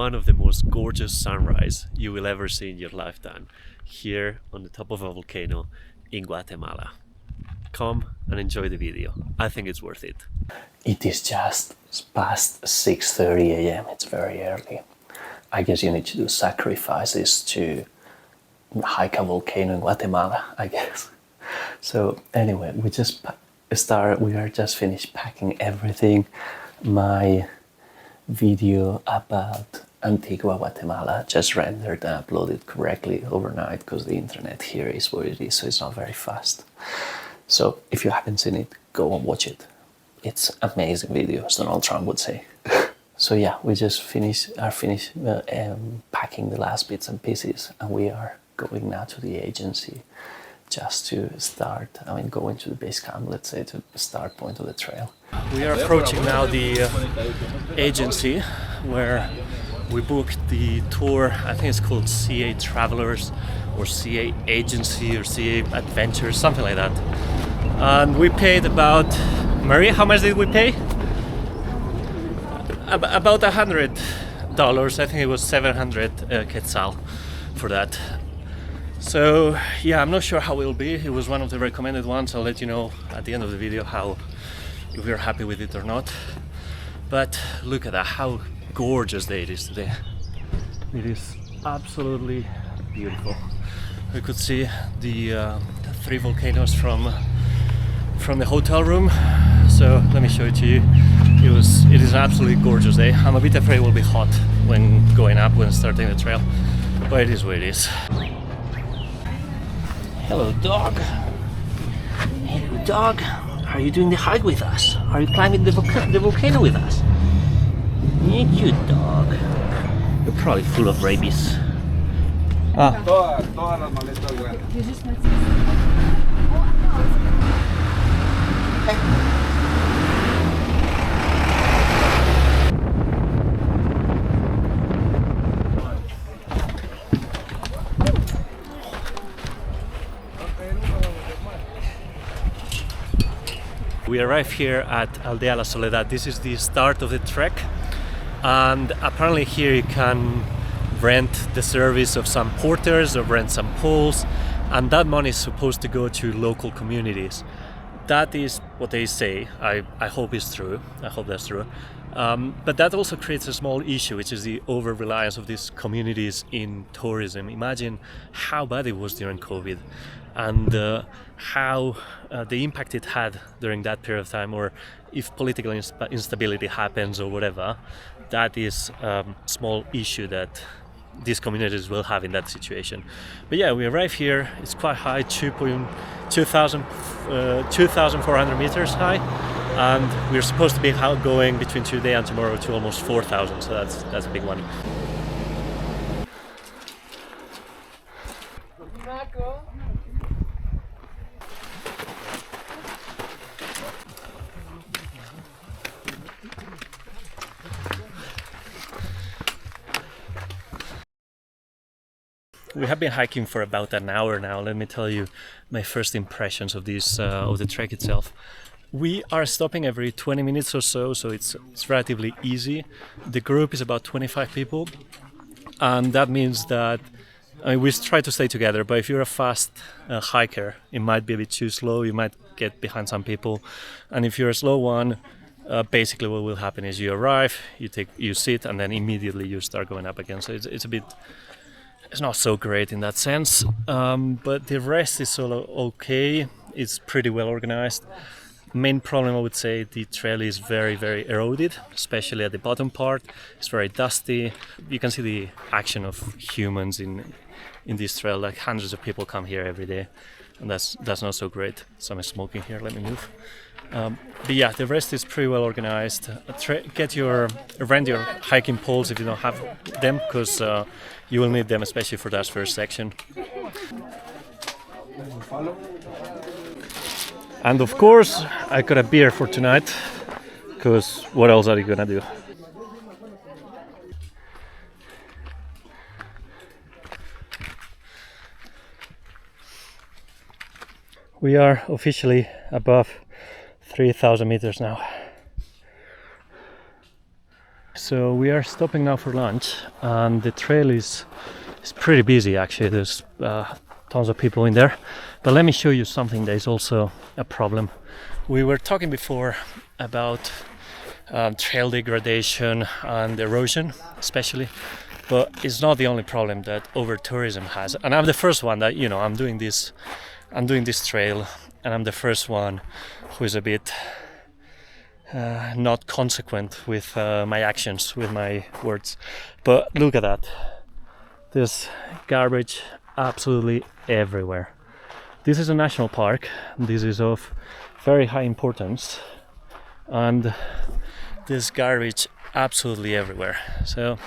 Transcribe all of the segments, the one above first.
one of the most gorgeous sunrise you will ever see in your lifetime, here on the top of a volcano in Guatemala. Come and enjoy the video. I think it's worth it. It is just past 6:30 a.m. It's very early. I guess you need to do sacrifices to hike a volcano in Guatemala, I guess. So anyway, we are just finished packing everything. My video about Antigua, Guatemala just rendered and uploaded correctly overnight because the internet here is what it is, so it's not very fast. So if you haven't seen it, go and watch it. It's amazing video, as Donald Trump would say. So yeah, we just finished packing the last bits and pieces, and we are going now to the agency just to start, going to the base camp, let's say, to the start point of the trail. We are approaching now the agency where we booked the tour. I think it's called CA Travelers or CA Agency or CA Adventures, something like that. And we paid about, Maria, how much did we pay? About $100. I think it was 700 quetzal for that. So yeah, I'm not sure how it will be. It was one of the recommended ones. I'll let you know at the end of the video if we're happy with it or not. But look at that, how gorgeous day it is today. It is absolutely beautiful. We could see the 3 volcanoes from the hotel room. So let me show it to you. It is an absolutely gorgeous day. I'm a bit afraid it will be hot when going up, when starting the trail, but it is what it is. Hello, dog. Hello, dog. Are you doing the hike with us? Are you climbing the volcano with us? Yeah, cute dog. You're probably full of rabies. Todas las maletas grandes. We arrived here at Aldea La Soledad. This is the start of the trek, and apparently here you can rent the service of some porters or rent some poles, and that money is supposed to go to local communities. That is what they say. I hope it's true. I hope that's true. But that also creates a small issue, which is the over-reliance of these communities in tourism. Imagine how bad it was during COVID, and how the impact it had during that period of time, or if political instability happens or whatever. That is a small issue that these communities will have in that situation. But yeah, we arrive here. It's quite high, 2,400 meters high, and we're supposed to be going between today and tomorrow to almost 4,000, so that's a big one. We have been hiking for about an hour now. Let me tell you my first impressions of this of the trek itself. We are stopping every 20 minutes or so it's relatively easy. The group is about 25 people, and that means that we try to stay together, but if you're a fast hiker, it might be a bit too slow. You might get behind some people, and if you're a slow one, basically what will happen is you arrive, you sit, and then immediately you start going up again. So it's not so great in that sense, but the rest is all okay. It's pretty well organized. Main problem, I would say, the trail is very, very eroded, especially at the bottom part. It's very dusty. You can see the action of humans in this trail. Like hundreds of people come here every day, and that's not so great. Someone's smoking here. Let me move. But yeah, the rest is pretty well organized. Rent your hiking poles if you don't have them, because you will need them, especially for that first section. And of course, I got a beer for tonight, because what else are you gonna do? We are officially above 3,000 meters now. So we are stopping now for lunch, and the trail is pretty busy actually. There's tons of people in there. But let me show you something that is also a problem. We were talking before about trail degradation and erosion, especially. But it's not the only problem that over tourism has. And I'm the first one that, you know, I'm doing this trail, and I'm the first one who is a bit not consequent with my actions, with my words. But look at that. There's garbage absolutely everywhere. This is a national park. This is of very high importance, and there's garbage absolutely everywhere. So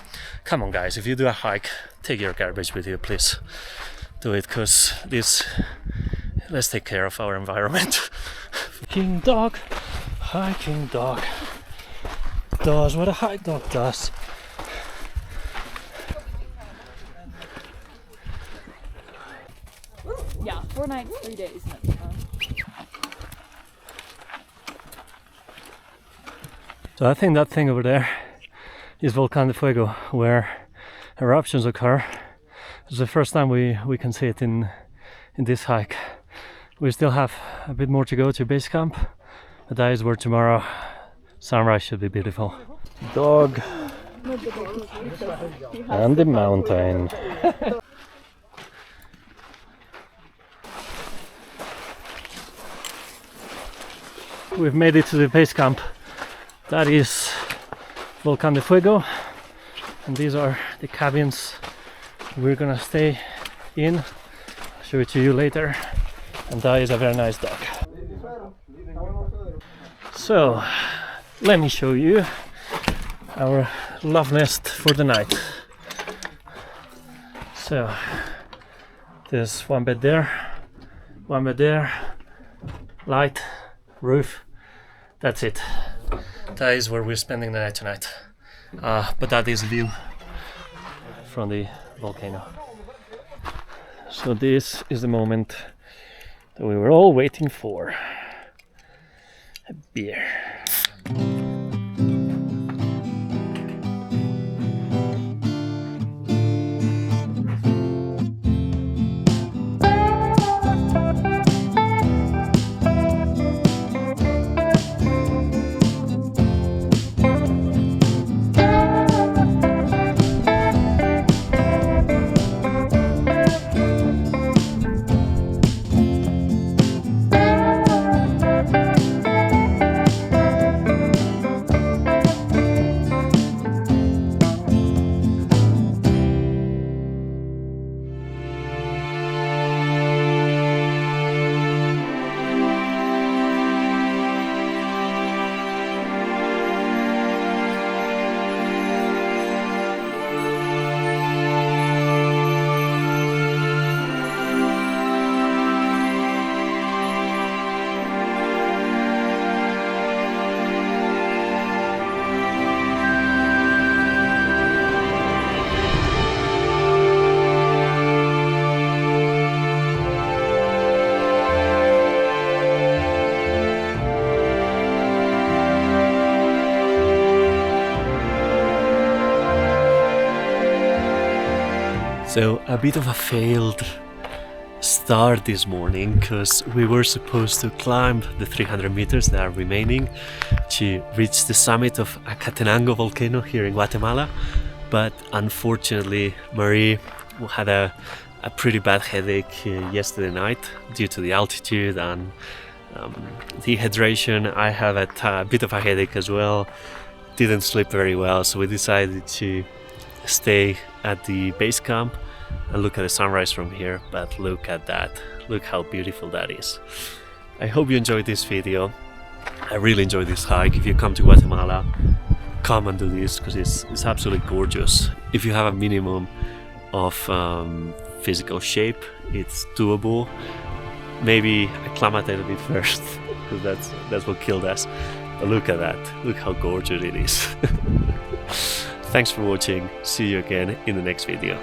come on guys, if you do a hike, take your garbage with you, please. Do it, because let's take care of our environment. Hiking dog does what a hike dog does. Yeah, 4 nights, 3 days. So I think that thing over there is Volcán de Fuego, where eruptions occur. It's the first time we can see it in this hike. We still have a bit more to go to base camp, but that is where tomorrow sunrise should be beautiful. Dog and the mountain. We've made it to the base camp. That is Volcán de Fuego, and these are the cabins we're gonna stay in. I'll show it to you later. And that is a very nice dog. So let me show you our love nest for the night. So there's one bed there, light, roof. That's it. That is where we're spending the night tonight. But that is a view from the volcano. So this is the moment that we were all waiting for. A beer. So a bit of a failed start this morning, because we were supposed to climb the 300 meters that are remaining to reach the summit of Acatenango volcano here in Guatemala, but unfortunately Marie had a pretty bad headache yesterday night due to the altitude and dehydration. I have a bit of a headache as well, didn't sleep very well, so we decided to stay at the base camp and look at the sunrise from here. But look at that, look how beautiful that is. I hope you enjoyed this video. I really enjoyed this hike. If you come to Guatemala, come and do this, because it's absolutely gorgeous. If you have a minimum of physical shape, it's doable. Maybe acclimate a bit first, because that's what killed us. But look at that, look how gorgeous it is. Thanks for watching, see you again in the next video.